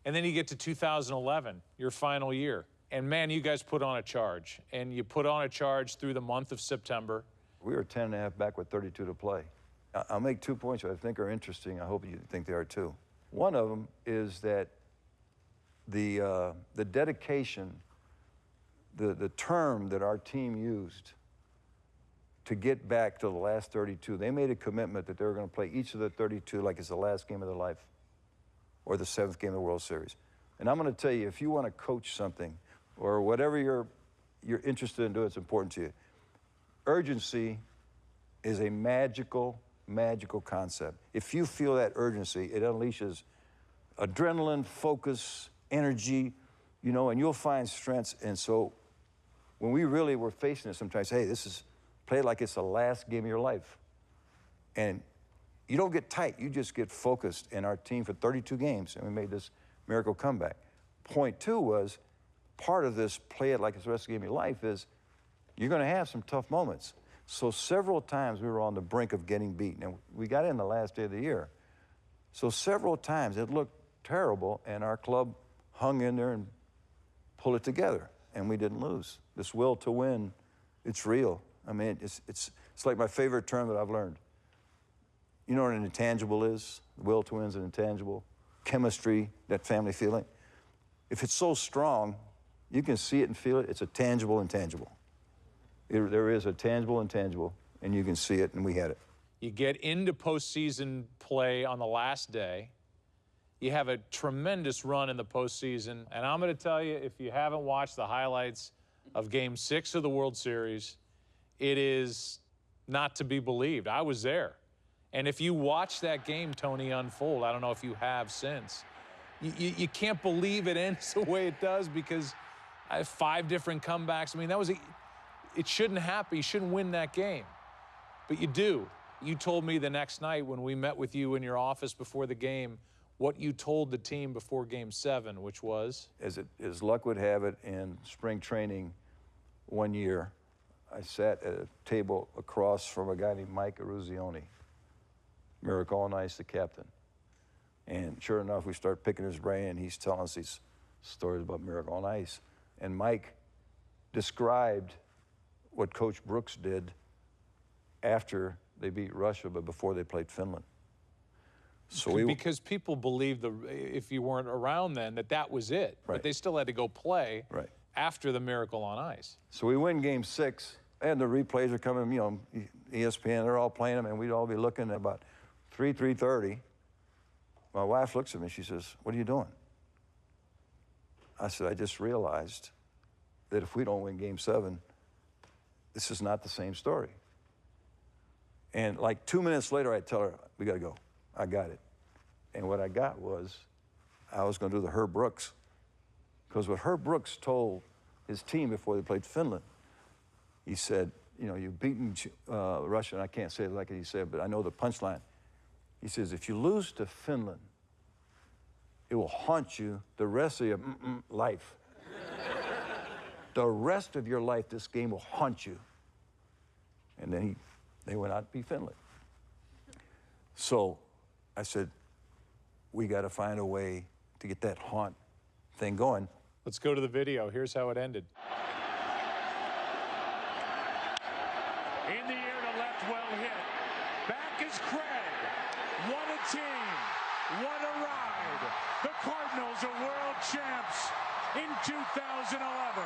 And then you get to 2011, your final year. And, man, you guys put on a charge. And you put on a charge through the month of September. We were 10.5 back with 32 to play. I'll make 2 points that I think are interesting. I hope you think they are too. One of them is that the dedication, the term that our team used to get back to the last 32, they made a commitment that they were going to play each of the 32 like it's the last game of their life or the 7th game of the World Series. And I'm going to tell you, if you want to coach something or whatever you're interested in doing, it's important to you. Urgency is a magical concept. If you feel that urgency, it unleashes adrenaline, focus, energy, you know, and you'll find strengths. And so when we really were facing it sometimes, hey, this is play it like it's the last game of your life. And you don't get tight, you just get focused. And our team for 32 games, and we made this miracle comeback. Point 2 was, part of this play it like it's the rest of the game of your life is you're going to have some tough moments. So several times we were on the brink of getting beaten, and we got in the last day of the year. So several times it looked terrible, and our club hung in there and pulled it together, and we didn't lose. This will to win, it's real. I mean, it's like my favorite term that I've learned. You know what an intangible is? The will to win is an intangible. Chemistry, that family feeling. If it's so strong, you can see it and feel it. It's a tangible intangible. There is a tangible intangible, and you can see it, and we had it. You get into postseason play on the last day. You have a tremendous run in the postseason. And I'm going to tell you, if you haven't watched the highlights of Game 6 of the World Series, it is not to be believed. I was there. And if you watch that game, Tony, unfold, I don't know if you have since, you can't believe it ends the way it does because I have 5 different comebacks. I mean, it shouldn't happen. You shouldn't win that game. But you do. You told me the next night when we met with you in your office before the game what you told the team before Game 7, which was? As luck would have it, in spring training one year, I sat at a table across from a guy named Mike Eruzione, Miracle on Ice, the captain. And sure enough, we start picking his brain, and he's telling us these stories about Miracle on Ice. And Mike described what Coach Brooks did after they beat Russia, but before they played Finland. So because people believed, if you weren't around then, that was it. Right. But they still had to go play right. after the Miracle on Ice. So we win Game 6, and the replays are coming, you know, ESPN, they're all playing them, and we'd all be looking at about 3:30. My wife looks at me, she says, "What are you doing?" I said, "I just realized that if we don't win Game 7, this is not the same story." And like 2 minutes later, I tell her, "We got to go. I got it." And what I got was, I was going to do the Herb Brooks. Because what Herb Brooks told his team before they played Finland, he said, you know, you've beaten Russia, and I can't say it like he said, but I know the punchline. He says, if you lose to Finland, it will haunt you the rest of your life. The rest of your life, this game will haunt you. And then they went out to beat Finland. So I said, we got to find a way to get that haunt thing going. Let's go to the video. Here's how it ended. In the air to left, well hit. Back is Craig. What a team. What a ride. The Cardinals are world champs in 2011.